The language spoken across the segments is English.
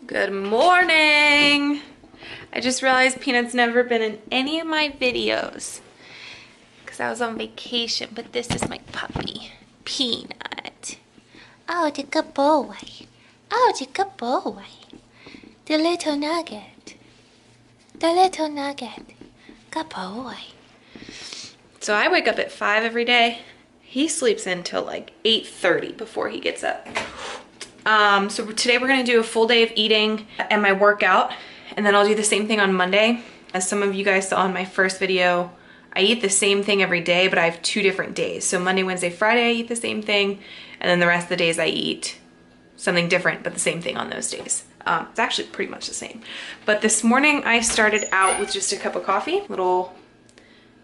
Good morning! I just realized Peanut's never been in any of my videos because I was on vacation, but this is my puppy, Peanut. Oh, the good boy. Oh, the good boy. The little nugget. The little nugget. Good boy. So I wake up at 5 every day. He sleeps until like 8:30 before he gets up. So today we're gonna do a full day of eating and my workout, and then I'll do the same thing on Monday. As some of you guys saw in my first video, I eat the same thing every day, but I have 2 different days. So Monday, Wednesday, Friday, I eat the same thing, and then the rest of the days I eat something different, but the same thing on those days. It's actually pretty much the same. But this morning I started out with just a cup of coffee, little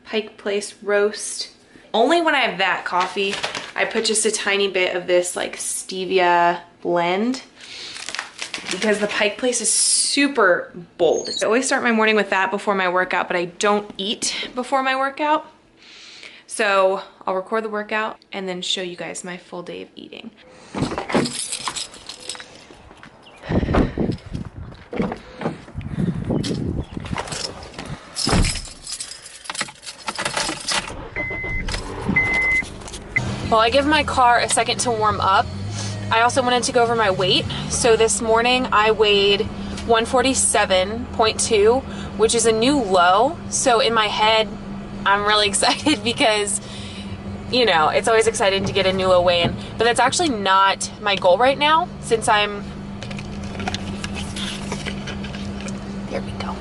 Pike Place roast. Only when I have that coffee, I put just a tiny bit of this like stevia blend because the Pike Place is super bold. I always start my morning with that before my workout, but I don't eat before my workout. So I'll record the workout and then show you guys my full day of eating. While I give my car a second to warm up, I also wanted to go over my weight. So this morning I weighed 147.2, which is a new low. So in my head, I'm really excited because, you know, it's always exciting to get a new low weigh-in, but that's actually not my goal right now since I'm, there we go.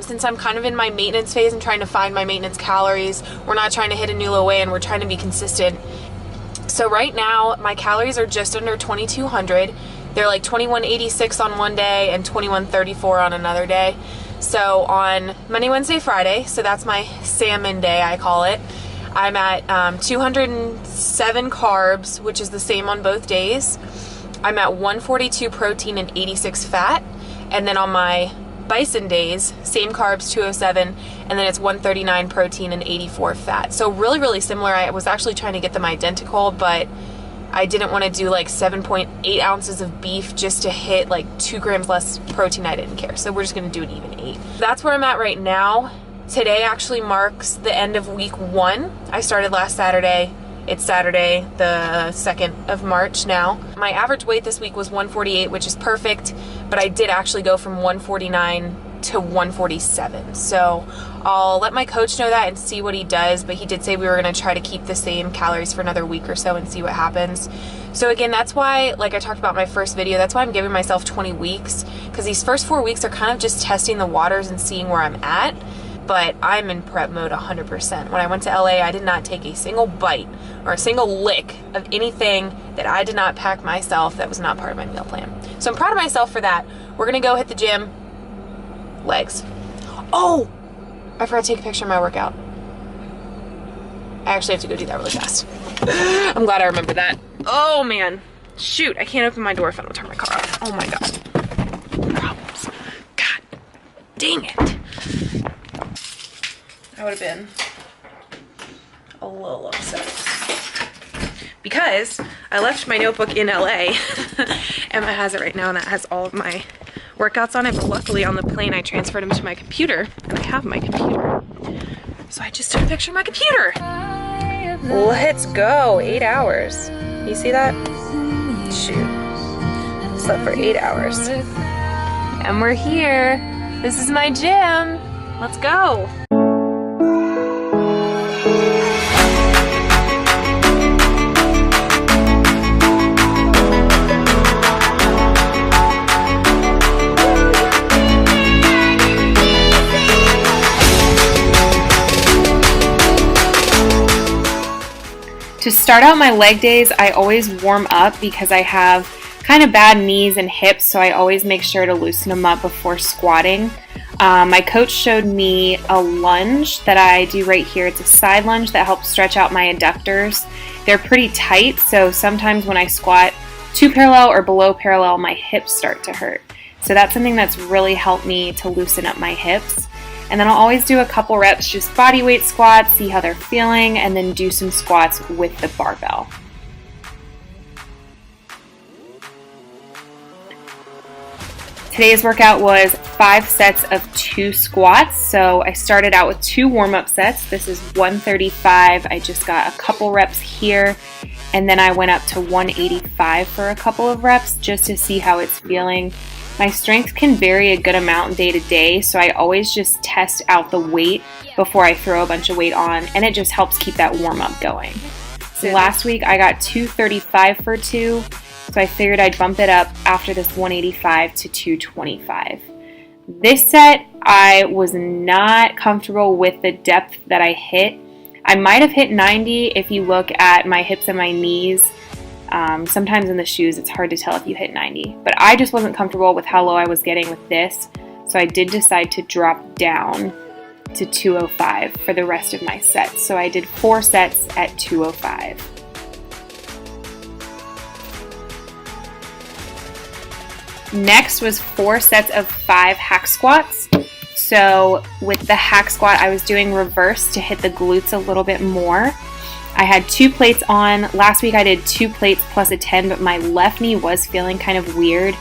Since I'm kind of in my maintenance phase and trying to find my maintenance calories, we're not trying to hit a new low weigh-in, we're trying to be consistent. So right now, my calories are just under 2,200. They're like 2186 on one day and 2134 on another day. So on Monday, Wednesday, Friday, so that's my salmon day, I call it, I'm at 207 carbs, which is the same on both days. I'm at 142 protein and 86 fat. And then on my bison days, same carbs, 207, and then it's 139 protein and 84 fat. So really, really similar. I was actually trying to get them identical, but I didn't want to do like 7.8 ounces of beef just to hit like 2 grams less protein. I didn't care. So we're just going to do an even 8. That's where I'm at right now. Today actually marks the end of week 1. I started last Saturday. It's Saturday, the 2nd of March now. My average weight this week was 148, which is perfect, but I did actually go from 149 to 147. So I'll let my coach know that and see what he does, but he did say we were gonna try to keep the same calories for another week or so and see what happens. So again, that's why, like I talked about in my first video, that's why I'm giving myself 20 weeks, because these first 4 weeks are kind of just testing the waters and seeing where I'm at. But I'm in prep mode 100%. When I went to LA, I did not take a single bite or a single lick of anything that I did not pack myself that was not part of my meal plan. So I'm proud of myself for that. We're gonna go hit the gym. Legs. Oh! I forgot to take a picture of my workout. I actually have to go do that really fast. I'm glad I remembered that. Oh man. Shoot, I can't open my door if I don't turn my car off. Oh my god. Problems. God dang it. I would have been a little upset because I left my notebook in LA. Emma has it right now and that has all of my workouts on it, but luckily on the plane I transferred them to my computer and I have my computer. So I just took a picture of my computer. Let's go, 8 hours. You see that? Shoot. Slept for 8 hours. And we're here. This is my gym. Let's go. To start out my leg days, I always warm up because I have kind of bad knees and hips, so I always make sure to loosen them up before squatting. My coach showed me a lunge that I do right here. It's a side lunge that helps stretch out my adductors. They're pretty tight, so sometimes when I squat too parallel or below parallel, my hips start to hurt. So that's something that's really helped me to loosen up my hips. And then I'll always do a couple reps, just body weight squats, see how they're feeling, and then do some squats with the barbell. Today's workout was 5 sets of 2 squats. So I started out with 2 warm-up sets. This is 135. I just got a couple reps here, and then I went up to 185 for a couple of reps just to see how it's feeling. My strength can vary a good amount day to day, so I always just test out the weight before I throw a bunch of weight on, and it just helps keep that warm-up going. So last week I got 235 for 2, so I figured I'd bump it up after this 185 to 225. This set, I was not comfortable with the depth that I hit. I might have hit 90 if you look at my hips and my knees. Sometimes in the shoes it's hard to tell if you hit 90, but I just wasn't comfortable with how low I was getting with this, so I did decide to drop down to 205 for the rest of my sets. So I did 4 sets at 205. Next was 4 sets of 5 hack squats. So with the hack squat, I was doing reverse to hit the glutes a little bit more. I had 2 plates on. Last week I did 2 plates plus a 10, but my left knee was feeling kind of weird.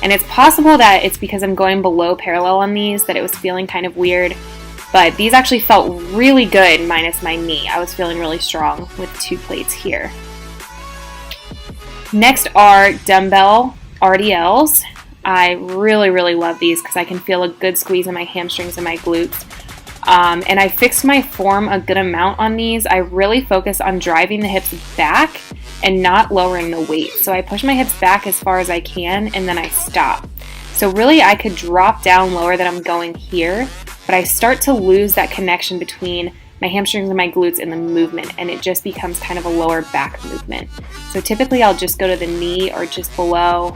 And it's possible that it's because I'm going below parallel on these that it was feeling kind of weird. But these actually felt really good minus my knee. I was feeling really strong with 2 plates here. Next are dumbbell RDLs. I really love these because I can feel a good squeeze in my hamstrings and my glutes. And I fixed my form a good amount on these. I really focus on driving the hips back and not lowering the weight. So I push my hips back as far as I can and then I stop. So really I could drop down lower than I'm going here, but I start to lose that connection between my hamstrings and my glutes in the movement, and it just becomes kind of a lower back movement. So typically I'll just go to the knee or just below.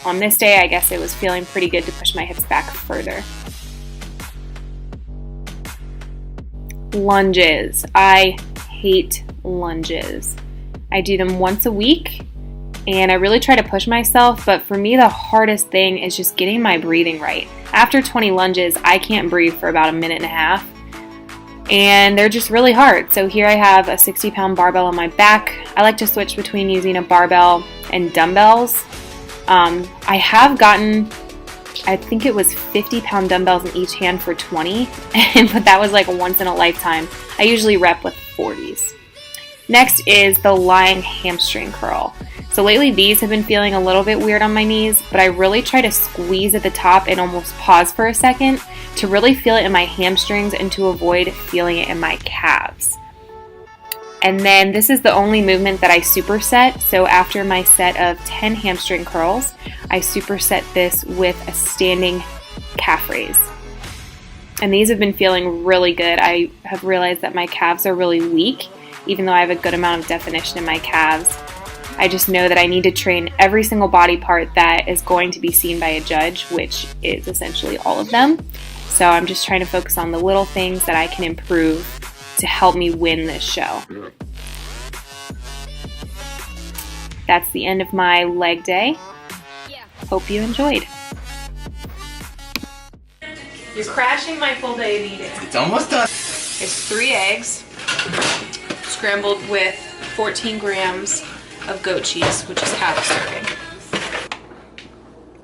On this day, I guess it was feeling pretty good to push my hips back further. Lunges. I hate lunges. I do them once a week, and I really try to push myself, but for me the hardest thing is just getting my breathing right. After 20 lunges, I can't breathe for about a minute and a half, and they're just really hard. So here I have a 60-pound barbell on my back. I like to switch between using a barbell and dumbbells. I have gotten, I think it was 50-pound dumbbells in each hand for 20, but that was like once in a lifetime. I usually rep with 40s. Next is the lying hamstring curl. So lately these have been feeling a little bit weird on my knees, but I really try to squeeze at the top and almost pause for a second to really feel it in my hamstrings and to avoid feeling it in my calves. And then this is the only movement that I superset. So after my set of 10 hamstring curls, I superset this with a standing calf raise. And these have been feeling really good. I have realized that my calves are really weak, even though I have a good amount of definition in my calves. I just know that I need to train every single body part that is going to be seen by a judge, which is essentially all of them. So I'm just trying to focus on the little things that I can improve to help me win this show. That's the end of my leg day. Hope you enjoyed. You're crashing my full day of eating. It's almost done. It's 3 eggs scrambled with 14 grams of goat cheese, which is half a serving.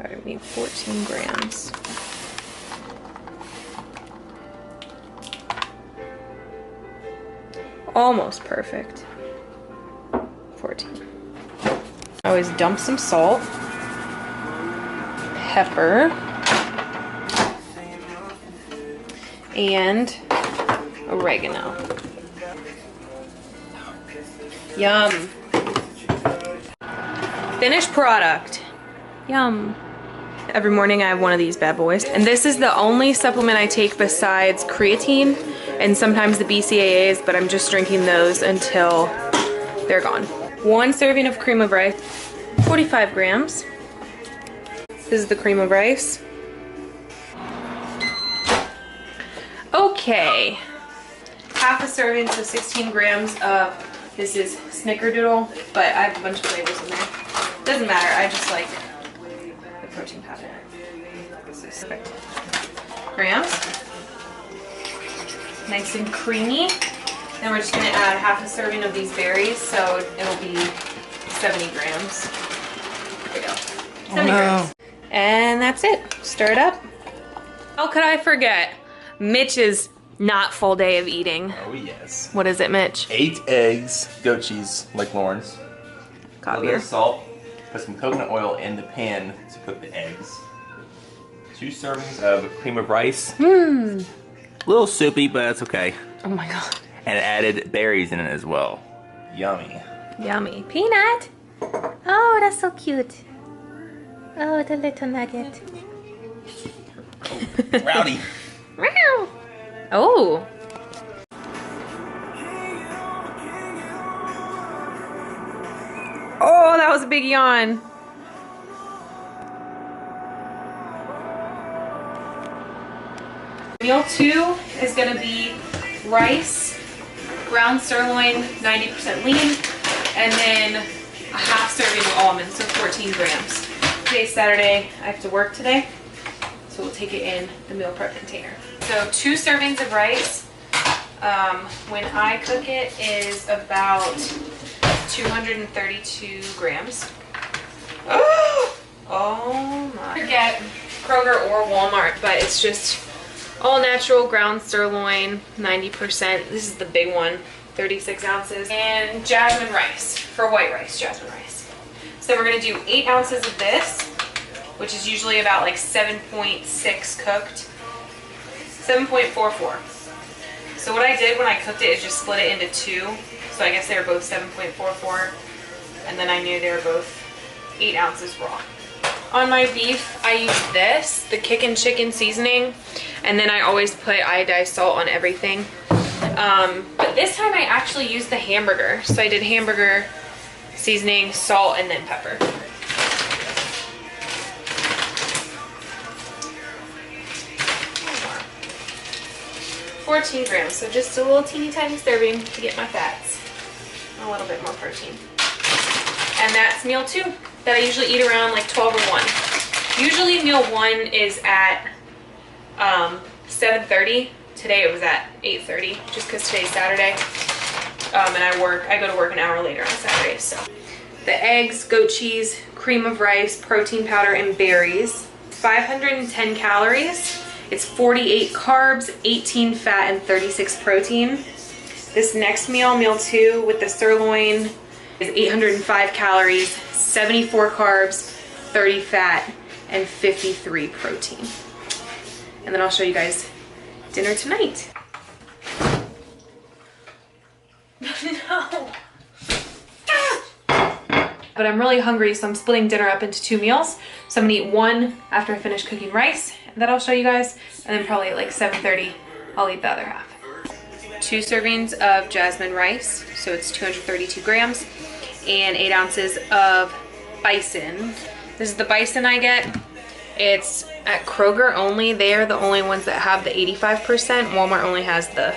Alright, we need 14 grams. Almost perfect. 14. I always dump some salt, pepper, and oregano. Yum. Finished product. Yum. Every morning I have one of these bad boys. And this is the only supplement I take besides creatine and sometimes the BCAAs, but I'm just drinking those until they're gone. 1 serving of cream of rice, 45 grams. This is the cream of rice. Okay. Half a serving, so 16 grams of, this is Snickerdoodle, but I have a bunch of flavors in there. Doesn't matter, I just like the protein powder. Perfect. Grams. Nice and creamy. Then we're just gonna add half a serving of these berries, so it'll be 70 grams. There we go. 70 grams. And that's it. Stir it up. How could I forget? Mitch's not full day of eating. Oh yes. What is it, Mitch? 8 eggs, goat cheese, like Lauren's. A little bit of salt. Put some coconut oil in the pan to cook the eggs. 2 servings of cream of rice. A little soupy, but that's okay. Oh my god. And it added berries in it as well. Yummy. Yummy. Peanut. Oh, that's so cute. Oh, the little nugget. Rowdy. Oh. Oh, that was a big yawn. Meal 2 is going to be rice, ground sirloin, 90% lean, and then a half serving of almonds, so 14 grams. Today's Saturday. I have to work today, so we'll take it in the meal prep container. So 2 servings of rice, when I cook it, is about 232 grams. Oh my. Forget Kroger or Walmart, but it's just all natural ground sirloin, 90%. This is the big one, 36 ounces. And jasmine rice, for white rice, jasmine rice. So we're gonna do 8 ounces of this, which is usually about like 7.6 cooked. 7.44. So what I did when I cooked it is just split it into 2. So I guess they were both 7.44. And then I knew they were both 8 ounces raw. On my beef, I use this, the Kickin' Chicken seasoning. And then I always put iodized salt on everything. But this time I actually used the hamburger. So I did hamburger seasoning, salt, and then pepper. 14 grams, so just a little teeny tiny serving to get my fats. A little bit more protein. And that's meal 2 that I usually eat around like 12 or 1. Usually meal 1 is at 7:30. Today it was at 8:30, just because today's Saturday. And I go to work an hour later on Saturdays. So the eggs, goat cheese, cream of rice, protein powder, and berries. 510 calories. It's 48 carbs, 18 fat, and 36 protein. This next meal, meal 2 with the sirloin, is 805 calories, 74 carbs, 30 fat, and 53 protein. And then I'll show you guys dinner tonight. No. But I'm really hungry, so I'm splitting dinner up into 2 meals. So I'm gonna eat 1 after I finish cooking rice, and that I'll show you guys. And then probably at like 7:30, I'll eat the other half. 2 servings of jasmine rice, so it's 232 grams, and 8 ounces of bison. This is the bison I get. It's at Kroger only. They are the only ones that have the 85%. Walmart only has the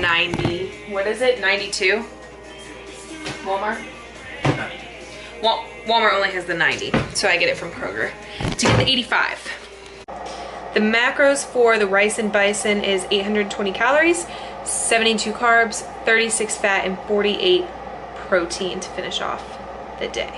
90. What is it? 92? Walmart? Walmart only has the 90, so I get it from Kroger to get the 85. The macros for the rice and bison is 820 calories, 72 carbs, 36 fat, and 48 protein to finish off the day.